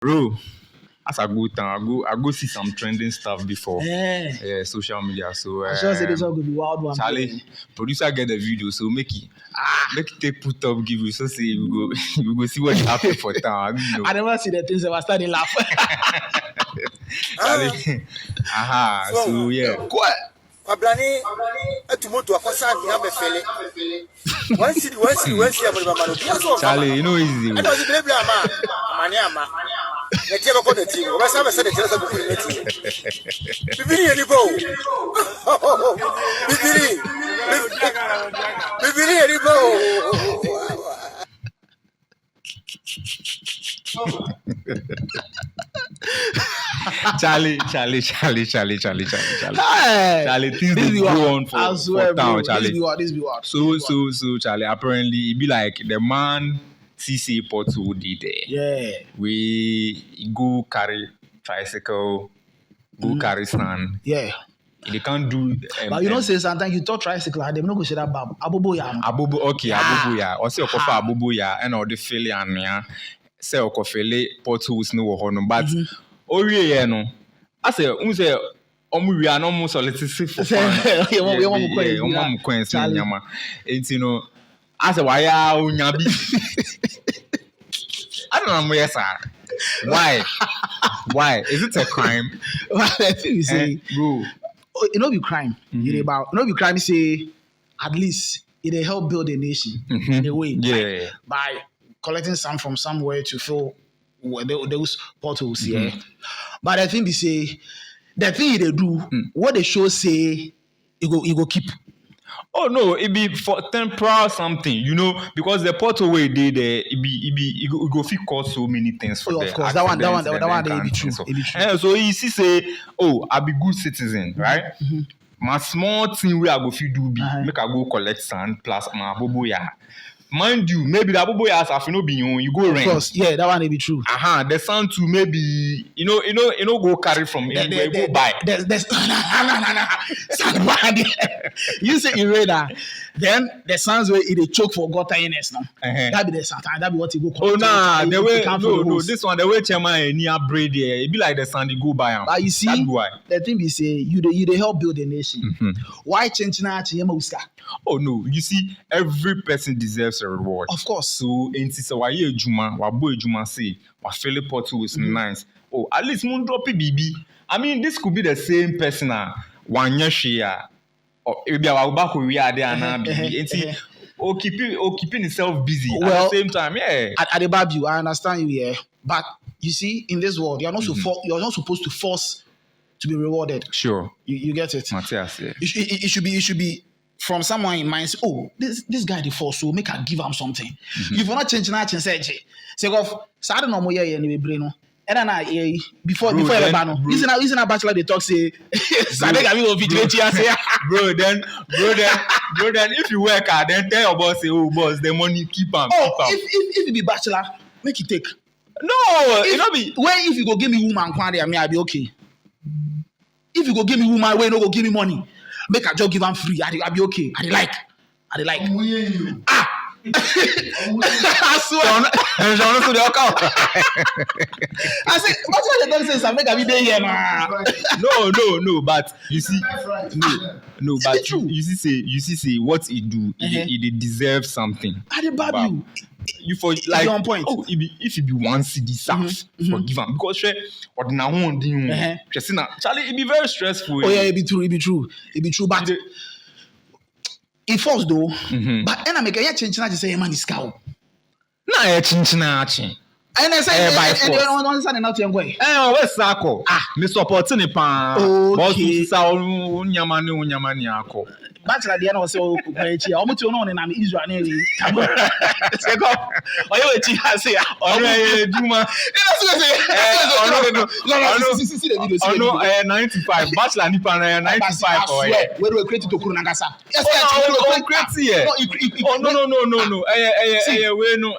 Bro, as I go down, I go see some trending stuff before. Yeah, social media. So I sure say this one could be wild one. Charlie, producer get the video, so make it take put up, give you so say you go see what happen for town. I never see the things that was starting laugh. Charlie, so yeah. What? Ablani, tomorrow for Sunday, I'm a fella. Once you Charlie, you know easy. I don't believe Maniama. Let's have a good team. Let's have a set of Charlie, things don't go on for town, Charlie. This be what. So, Charlie, apparently it be like the man CC Pothole did there. Yeah. We go carry tricycle, go carry stand. Yeah. They can't do. But you know, say sometimes you talk tricycle, they don't go say that bab. Abobo ya. Or say okofa abobo ya, and or the failure and ya. Say okofele potholes no hono, but owie no. I say, say. We are no more solicited for fun. You want to nyama. It's you know, I say why unyabi. I don't know yes sir. Why? Is it a crime? Well, I think you say, bro. It not be crime. It about not be crime. Say at least it help build a nation in a way. Yeah. By collecting some from somewhere to fill those potholes. Yeah. But I think they say. The thing they do, what they show say, you go keep. Oh no, it be for temporal something, you know, because the pothole way they there, it go fit cause so many things for them. Of course, that one, they be true. So you see, say, oh, I be good citizen, right? My small thing where I go fit do be make I go collect sand plus my bobo ya. Mind you, maybe the abobo ya as no be you go rent. Of course, yeah, that one they be true. The sand too maybe you know go carry from anywhere go buy. There's sand bad. You say you read that, then the sands where it choke for gutter illness now. That be the sand. That be what you go. Oh nah, the way no, this one the way chairman near braid there, it be like the sand you go buy them. But you see, the thing be say you they help build a nation. Why change na chiyemuska? Oh no, you see, every person deserves a reward. Of course. So, in this why you juma, why boy juma say, why fairly pothole is nice. Oh, at least moon drop BB. I mean, this could be the same person. One year share, or maybe our back we are there now. BB. Or keeping itself busy at the same time. Yeah. At the babu, I understand you here, but you see, in this world, you're not supposed to force to be rewarded. Sure. You get it, Matthias. Yeah. It should be. From someone in mind, oh, this guy the force, so make her give him something. If you're not changing that, say of Saturday no more year anyway, Breno. And then before everybody, isn't a bachelor they talk say Saturday I will video say bro then if you work hard then tell your boss say oh boss the money keep am. If you be bachelor, make it take. No, it not be. Where if you go give me woman quantity, I mean I'll be okay. If you go give me woman, where you no go give me money. Make a job give them free. I'll be okay. I like. I swear. I said, what's what the dog says? I make a video here, man. No. But you see, no. But you see, say what it do. It deserves something. I did bad you. You for like on point. Oh, if you be one CD south forgive him because or now one thing. Charlie, it be very stressful. Oh yeah, it be true. But it falls though. But I make a change to say man is cow. Na chinchina. And I say and you don't understand not young way. Where's Sako? Me support ni pa. Boss sa unyama ni ako. Bachelor the end so kwechi omuti ono ne na Israel na eri say go oyo echi say ono juma no 95 bachelor ni pa na 95 or where we create to kuru na gasa yes create here no we no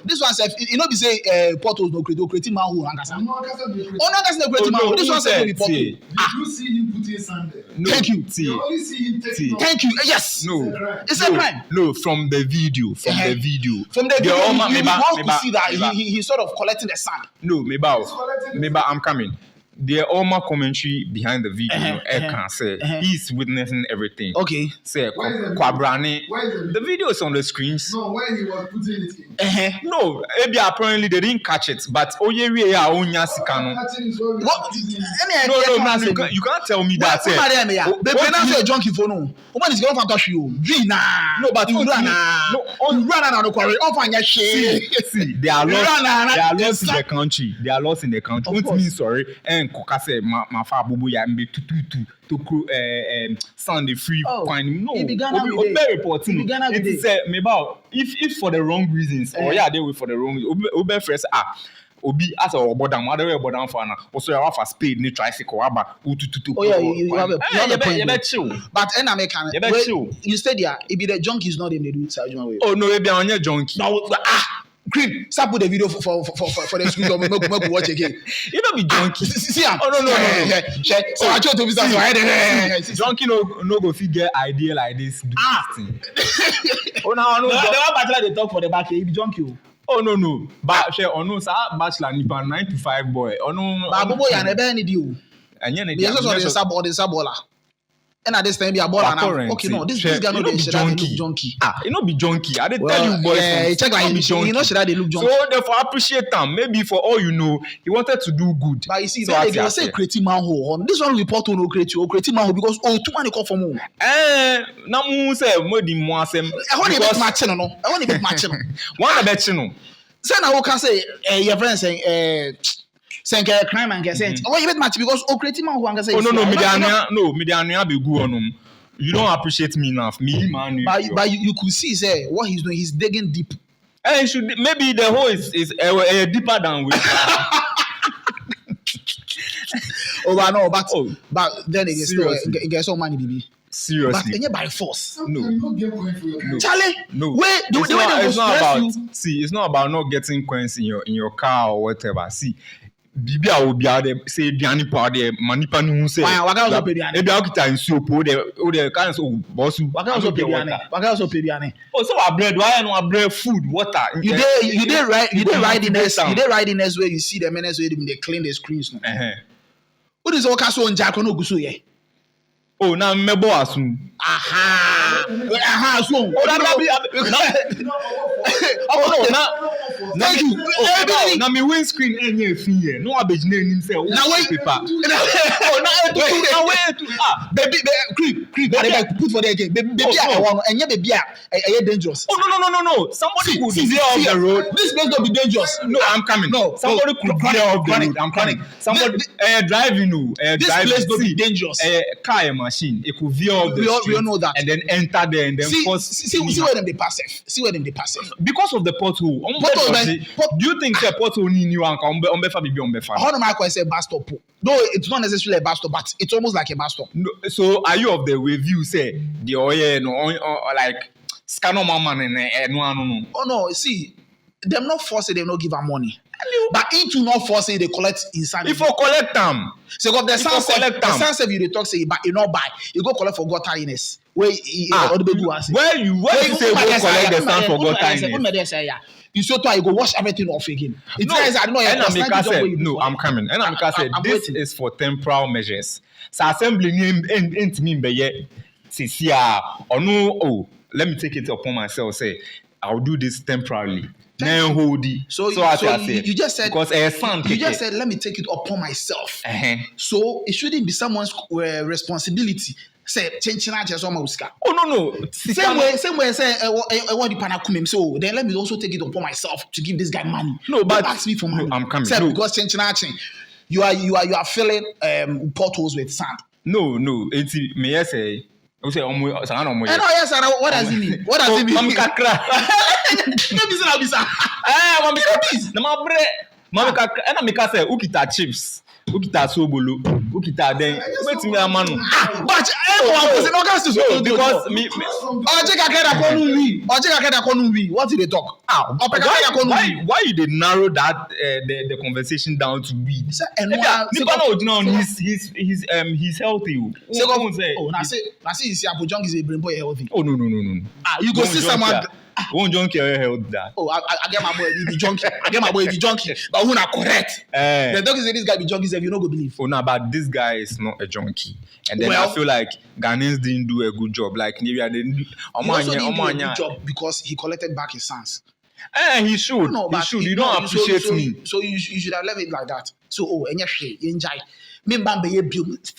this one self you know be say portals no create man who angasa no gasa no create man this one self be portal you see him put his hand there thank you only see him taking. Thank you. Yes. No, it's a crime. No, from the video, from the video, you want to see that he's sort of collecting the sand. No, maybe I'm coming. The Oma commentary behind the video, can say he's witnessing everything. Okay. Say Kwabrani. The video is on the screens. No, when he was putting it in. No, maybe apparently they didn't catch it, but Oyerie ya Onya Sikano. No, you can't tell me that. They pronounce a junkie for no. Woman is going to touch you. No, but you run. No, run on the quarry. Off your shit. See, they are lost in the country. They are lost in the country. What means sorry? And Koka said, "My father bubu ya mbe to sound the free coin." No, we reporting. It said maybe if for the wrong reasons or they were for the wrong reasons. Ube first Obi as a bodam, other way bodam for na. Also, you have a speed, ni tricycle, aba utututu. Oh yeah, you have a point. You chill. But American, you stay there. If the junkie is not in the do it, oh no, maybe on your junkie. No, Green, stop put the video for the screen or make watch again. You don't be junkie. See, oh no. So I told to be junkie no go figure idea like this. Thing. Oh no, the one bachelor they talk for the back. He be junkie. Oh no. But she no sir bachelor nipa 9 to 5 boy. Oh no. But bobo ya never need you. And you the sabola. And at this time, be a baller now. Okay, no, this guy no be junkie. You know be junkie. I didn't tell you boys. Check like you know should they look junkie. So therefore appreciate them. Maybe for all you know, he wanted to do good. But you see, they say creative manhole. This one report to no creative manhole because too many call for more. Na mu say mo di mo asem. I want to bet matching no. I want to bet matching no. One bet no. Say na who can say your friend saying Senke crime and get sent. Oh, you bet match because creative man who say. Oh no, me be good on. You don't appreciate me enough. Me man. But you could see say what he's doing. He's digging deep. And should maybe the hole is deeper than we. But then it gets so money, baby. Seriously. But by force. No. Charlie. No. Wait, it's not about. See, it's not about not getting coins in your car or whatever. See. Bibia will be there, say Diani Party, Manipa Nu say, maybe I'll get in soup, or the kinds of boss who also pay. Oh, so I bread, why and bread, food, water. You did right in this where you see the menace where they clean the screens. What is all castle on Jack on Ogusu? Oh, now Mebo Asun. So. Thank you. Now me windscreen any fee. No abeg name himself. Now wait paper. Baby, creep. Put for there again. Baby, I want and baby, I dangerous. Oh no. Somebody could veer off the road. This place don't be dangerous. No, I'm coming. No, somebody could veer off the road. I'm coming. Somebody driving. This place don't be dangerous. Car machine. It could veer off the street. We all know that. And then enter there and then see where them they pass safe. See where them they pass safe. Because of the pothole. Do you think the pothole need new anchor on Befa be on Befa? How do I say bus stop? No, it's not necessarily a bus stop, but it's almost like a bus stop. No, so are you of the review say the oil no like scan on man and no. Oh no, see, them not forcing them not give them money. But into not forcing they collect inside. If you collect them, so got the sunset you they talk say but you not buy, you go collect for gutteriness. Where you say go collect the sand for gutteriness. You so try you go wash everything off again. It says I don't know. No, I'm coming. And I'm say this is for temporal measures. So assembly ain't mean be yet. See or no. Oh, let me take it upon myself. Say I'll do this temporarily. Then hold it. So you just said because you just said let me take it upon myself. So it shouldn't be someone's responsibility. Say change oh no. Same way say what the pana so then let me also take it upon myself to give this guy money. No, but don't ask me for money. No, I'm coming. Say because change you are filling potholes with sand. No. It's me say. What does it mean? What does it mean? Mami kakra. And I make say ukita chips. ukita sobolo, ukita then. Wait me a man. But everyone was in August to Because me. What did they talk? Why you did narrow that the conversation down to weed? He's healthy. I say you see Abu Jong is a brain boy healthy. Oh no. You go see someone. Won't junkie health that. Oh, I get my boy be junkie. But who not correct? The doctor say this guy be junkie, if you no go believe. Oh no, but this guy is not a junkie. And then I feel like Ghanaians didn't do a good job. Like maybe I didn't. He also didn't do a good job because he collected back his sons. He should. He should. You don't appreciate me. So you should have left it like that. So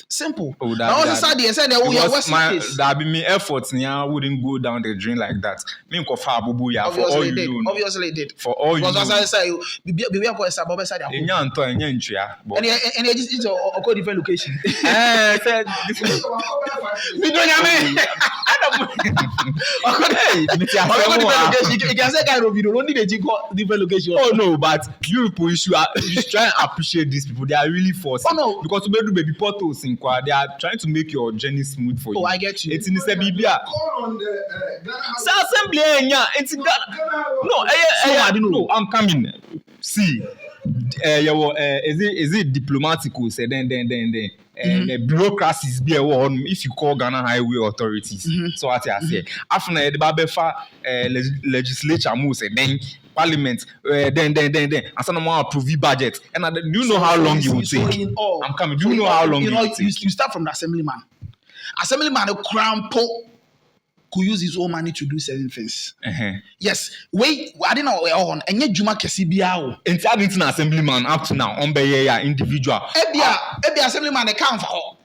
simple. Now also said they said that be me efforts wouldn't go down the drain like that. Me for all you do. Obviously did. For all you do. Because as I say, and it's a different location. We don't you can say kind of video. Don't need a different location. Oh no, but you should try and appreciate these people. They are really forcing. Oh no. Because to do baby potholes in Kwa, they are trying to make your journey smooth for you. Oh, I get you. It's in the Biblia. Assembly, it's in Ghana. No, I'm coming. See, is it diplomatic? Say then. The bureaucracies be if you call Ghana Highway Authorities. So what I say. After the Babefa legislature moves, then Parliament, then. And some more approve budget. And do you know how long it will take? I'm coming. Do you know how long it will take? You start from the assemblyman. Assemblyman, a crown pot could use his own money to do certain things. Yes. Wait, I didn't know on. And yet, Juma Kesibiao. Entire assemblyman up to now, on Beya individual. Every assemblyman account for.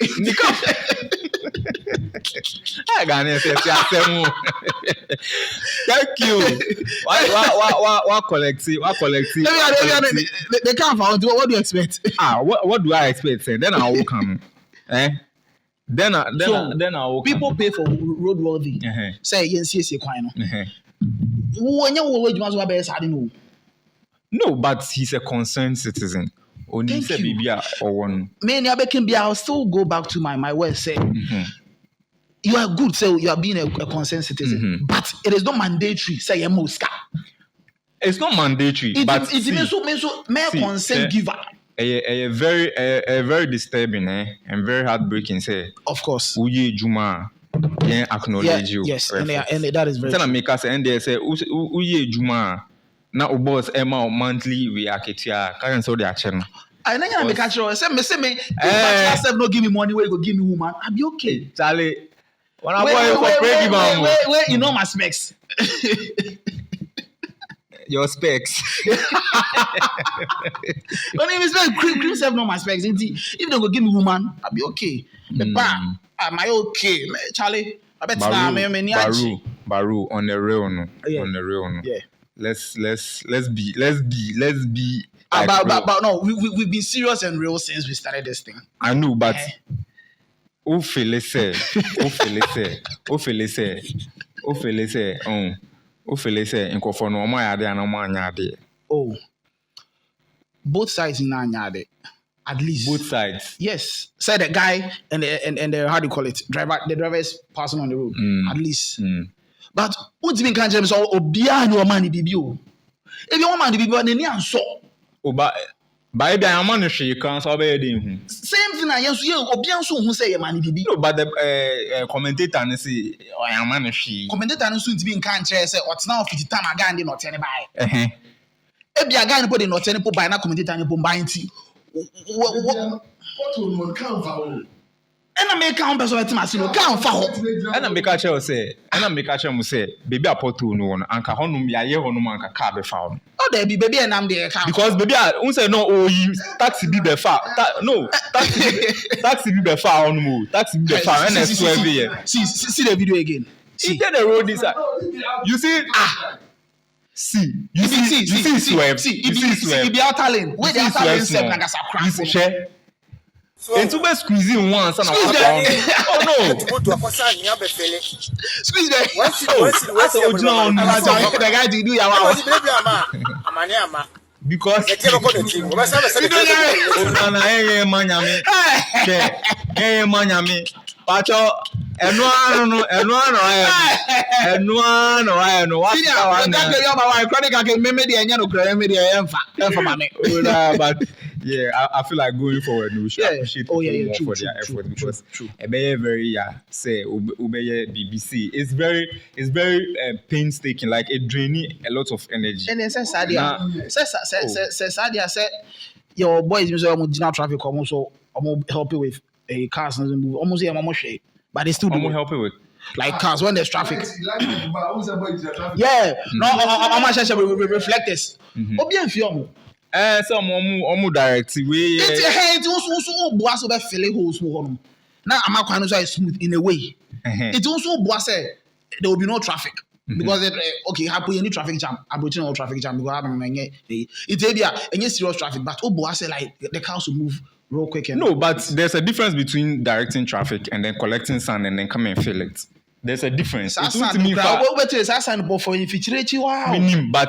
Thank you. What collective? They can't find. What do you expect? What do I expect? Then I will come. Then I will come. People pay for roadworthy. Say yes, no, but he's a concerned citizen. Only say Bibia or one. I'll still go back to my word. Say you are good. So you are being a concerned citizen, but it is not mandatory. Say Mosca. It's not mandatory. But it's consent giver. A very disturbing and very heartbreaking. Say of course. Uye Juma. Then acknowledge you. Yes, and that is very. Tell make us and they say Uye Juma. Now boss Emma monthly we are ketia. Can't so their channel. I know make catch you. Say me. If no give me money, where you go give me woman? I'll be okay. Charlie. When I wait, you know my specs. Your specs. Don't even spec. Cream self know my specs. If they go give me woman, I'll be okay. But am I okay, Charlie? I bet Baru on the real no. Yeah. On the real no. Yeah. Let's be. But no, we've been serious and real since we started this thing. I know, but Ofele say nkofo no mo ya de na mo anya de. Oh. Both sides in anya. At least both sides. Yes. Say the guy and the how do you call it? The driver is passing on the road. At least. But what do you mean can't just so obia no man bibi o. If you want man bibi o ni anso. O ba if I am on the can so be dey hu. Same thing I yes you obia so hu say man bibi. No, but the commentator say I am on the commentator no so ntimi kan kire say otna of the time aga ndi not any buy. Ebi aga ni po dey not any po buy na commentator ni po buy nti. What will one count for? And I make count person at Masino count for. And I make a chair say, baby a potu no one, Anka Honum, ya ye honum anka car be found. Oh, there be baby and I'm there. Because baby, I won't say no, oh, you taxi be the far. No, taxi be the far on move, taxi be the far, and that's where we are. See the video again. See the road is you see, See, you see, Sweb. See, be out talent. Where the outer lane step like a crack. And to be squeezing once and oh no. Squeeze there. What's the original? The guy did do your because yɛtie bɛkɔ ne tim wɔbɛsa bɛsɛ Onana eye manyame. Eye manyame. Pacho enu no what but yeah, I feel like going forward we should appreciate people more for their effort because very say obeye BBC it's very painstaking, like it draining a lot of energy. And then Sadia said your boys almost traffic almost help you with a cars and move almost here but they still do help you with like cars when there's traffic. Yeah, no, I'm reflectors. Obian film. Some direct way. It's also boss over filling holes. Now I'm not quite smooth in a way. It's also boss there will be no traffic. Because okay, happy any traffic jam, aboriginal no traffic jam because it's any serious traffic, but boss like the cars will move real quick. No, but there's a difference between directing traffic and then collecting sand and then come and fill it. There's a difference. But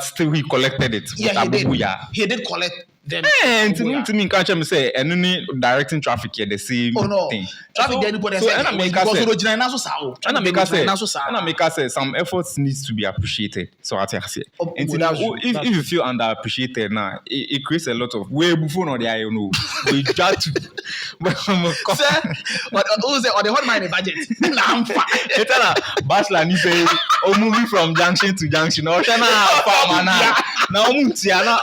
still he collected it. Yeah, he did collect them. And to me, can't you say any directing traffic here the same thing? Traffic anybody say some efforts needs to be appreciated. So I say, if you feel underappreciated now, it creates a lot of way before no there, you know. We just but who's on the hot money budget? Bachelor ni say o moving from junction to junction. O shana farm na. Na o mutia na.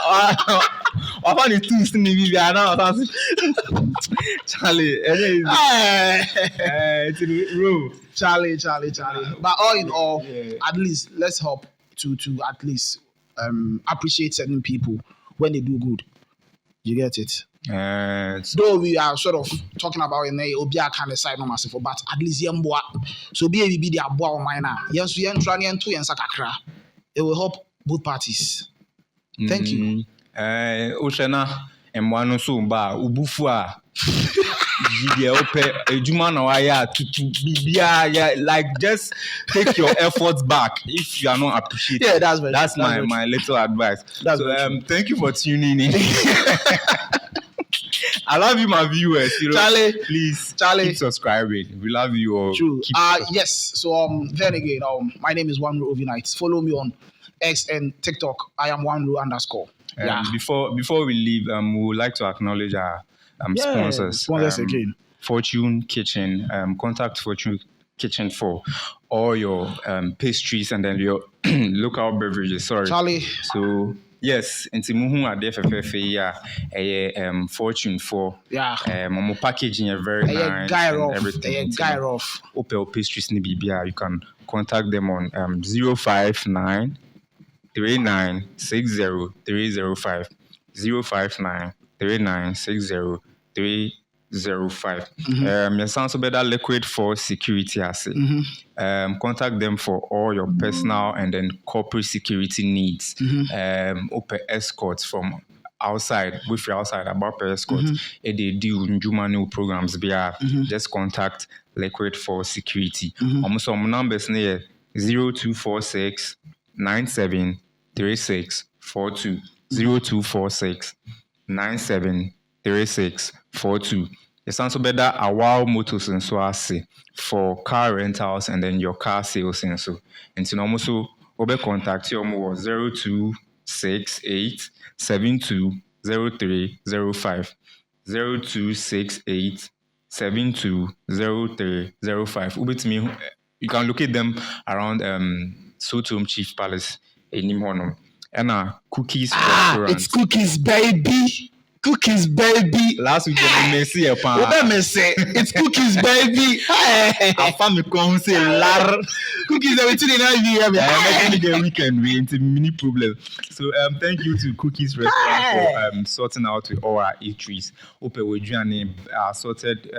I found it too stingy baby now. Charlie, it's real. Charlie. But all in all, at least let's hope to at least appreciate certain people when they do good. You get it? Though we are sort of talking about in a obia kind of side no massive, but at least yemboa. So be the aboa minor. Yes, we trying to sakakra. It will help both parties. Thank you. Oshana emwano so ba ubufua Gidia ope ejuma na waya to bibia like just take your efforts back if you are not appreciated. Yeah, that's my little advice. Thank you for tuning in. I love you, my viewers. Charlie, please, keep subscribing. We love you all. True. Yes. So then again, my name is One Row Overnight. Follow me on X and TikTok. I am One Row _. Yeah. Before we leave, we would like to acknowledge our sponsors. Sponsors again. Fortune Kitchen. Contact Fortune Kitchen for all your pastries and then your local beverages. Sorry, Charlie. So yes, into muhu ade Fortune for momo packaging a very nice and everything. Opel pastries ni bibia. You can contact them on 059 3960 305 059 3960 305. Your sounds better liquid for security asset. Contact them for all your personal and then corporate security needs. Open escorts from outside, with your outside about escorts. They do Njumanu programs. Just contact Liquid for security. Almost some numbers near 0246 973642 0246 973642. It sounds better a wow motors and so I say for car rentals and then your car sales and so. And so also over contact your more 0268 720305 0268 720305. Ubit you can locate them around Sotom Chief Palace in Nimhono. And Cookies restaurant. It's Cookies, baby. Cookies, baby. Last week, you see a pan. What am I say? It's Cookies, baby. I found the say lar. Cookies, everything in here. I'm making the weekend. We into mini problem. So, thank you to Cookies restaurant for sorting out with all our eateries. Open with journey, sorted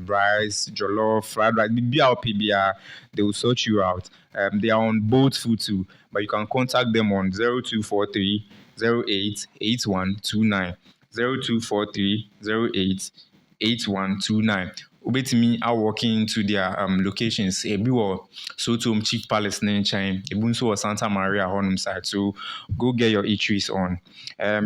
rice, jollof, fried rice, PBR. They will sort you out. They are on both food too, but you can contact them on 0243 08 8129. 0243 08 8129. obetimi are walking into their locations. Ebi wo Sotom Chief Palace ne chain. Ebunso or Santa Maria Honum side. So go get your eateries on.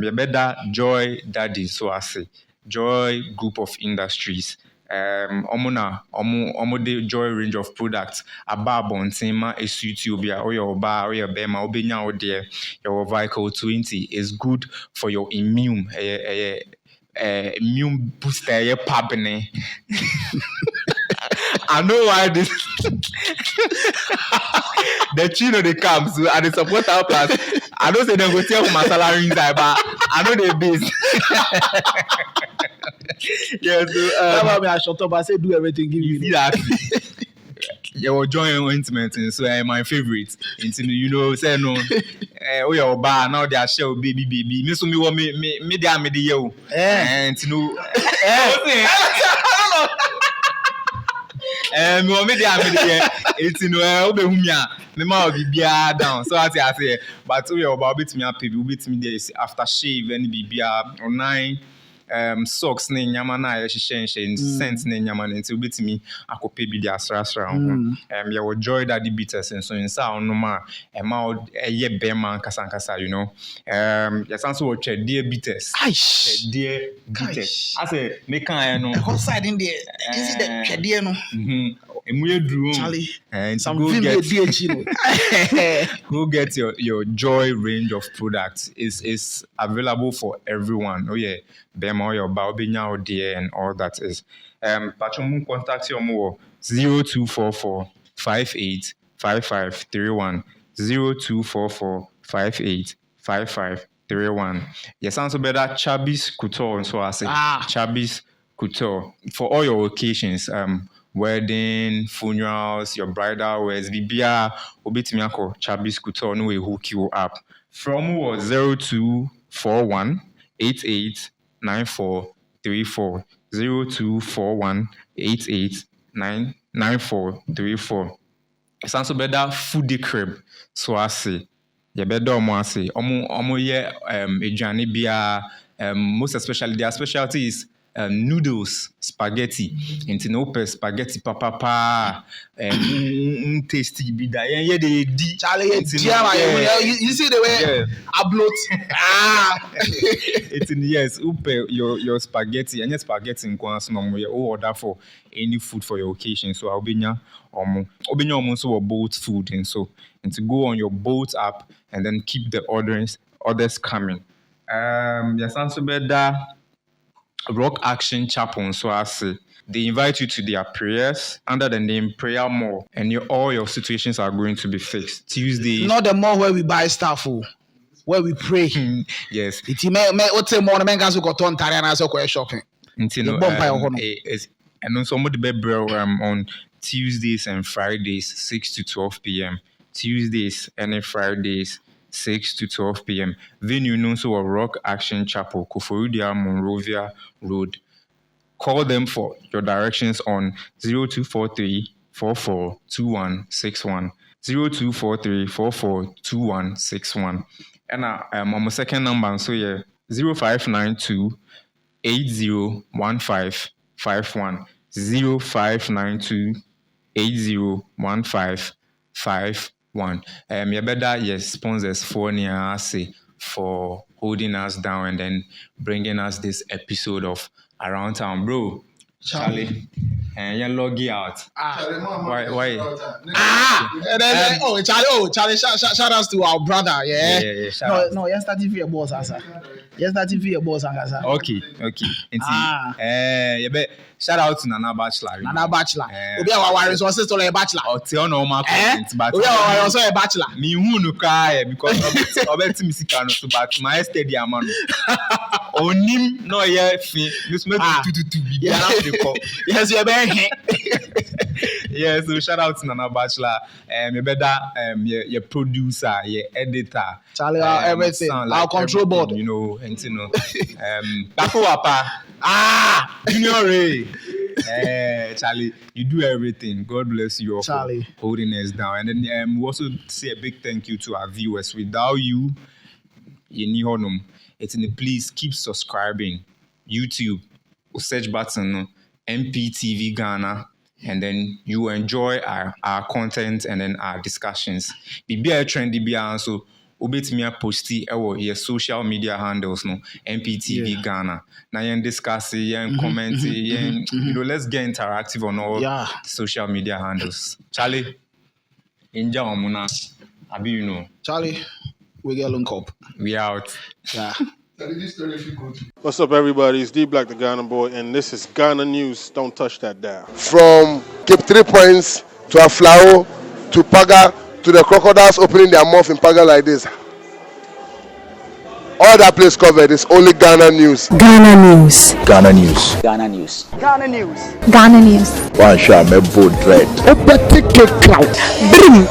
You better Joy Daddy, so I say. Joy Group of Industries. Omo the Joy range of products. Aba bontema a suit you be or your bar or your bema or benya or there. Your vehicle 20 is good for your immune immune booster your pabne. I know why this the chino they come so and the support our plus. I don't say they go tell my salary inside, but I know they base. Yeah, so I shut up. I say do everything. Give you me see that. Your joint ointment, and so my favorite. You know, say no. Oh, your bar now they are shell baby. Me so me want me damn me the yo. And you know. Me want me damn me the year. It's you know, obe humia. Me ma be bia down. So I say, but your bar bit me up, bit me there after shave and be bia online. Socks ne nyama na hyehyɛ scent ne nyama ne nti obetimi akɔpɛ bi de asrasra ho ye wo Joy Daddy bitters nso nsa onoma ema ɛyɛ bema nkasa you know yasan so wo twɛdeɛ bitters twɛdeɛ bitters ase me kan no hot side in there is it the twɛdeɛ no emu eduru and some video go get your Joy range of products is available for everyone. Oh yeah, bema or your baobenya or dear and all that is. Patron contact your more 0244 58 5531 0244 58 5531. Yes, sounds better. Chabis Couture, so I say Chabis Couture for all your occasions. Wedding, funerals, your bridal wears, Bibia, Obitimiako, Chabis Couture, no way hook you up. From was 0241 88 9434 0241 88 9434. It's also better foodie crib. So I say, you better omo ye ejani bia most especially their specialty is noodles, spaghetti, into no spaghetti papa tasty be that yeah they di Charlie you see the way I bloat it's in yes your spaghetti and your spaghetti in Kwanso no more order for any food for your occasion so I'll be omo so a boat food and so and to go on your boat app and then keep the others coming yes also better Rock Action Chapel, so I say they invite you to their prayers under the name Prayer Mall, and all your situations are going to be fixed. Tuesday, not the mall where we buy stuff, where we pray. Yes, it may what say more men go to Tariana so shopping. And also on Tuesdays and Fridays 6 to 12 p.m. Tuesdays and Fridays 6 to 12 p.m. Venue known so a Rock Action Chapel, Koforidua, Monrovia Road. Call them for your directions on 0243 442161 0243 442161. And on my second number, so yeah, 0592 801551 0592 801551. You better yes sponsors for near say for holding us down and then bringing us this episode of Around Town, bro. Charlie. And you're logging out. Why? Charlie, shout out to our brother, yeah. No, you're starting for your boss, sir. You're starting for your boss, sir. Okay. You bet. Shout out to Nana Bachelor. Nana Bachelor. Obi our resources to a bachelor. Tell normal content, but we are also a bachelor. Me who no cry because obeti misika no so but my steady amano. Onim no ye fin. You smell tututu bi na Africa. Yes, you be. Yeah, so shout out to Nana Bachelor. You better your producer, your editor. Charlie, everything. Our control board. You know, and you know. Bako Wapa. Junior Ray. Charlie, you do everything. God bless you all for holding us down. And then we also say a big thank you to our viewers. Without you, it's in the please keep subscribing. YouTube, search button, MPTV Ghana, and then you enjoy our content and then our discussions. Be a trendy be also obet me a posty your social media handles no MPTV Ghana. Now you discuss it, comment it, let's get interactive on all social media handles. Charlie, Inja Omuna, Abi Charlie, we get link up. We out. Yeah. What's up, everybody? It's D Black, the Ghana boy, and this is Ghana News. Don't touch that dial. From Cape 3 Points to Aflao to Paga to the crocodiles opening their mouth in Paga like this. All that place covered is only Ghana News. Ghana News. Ghana News. Ghana News. Ghana News. Ghana News. One shot, me bold dread. Open ticket clout. Brim.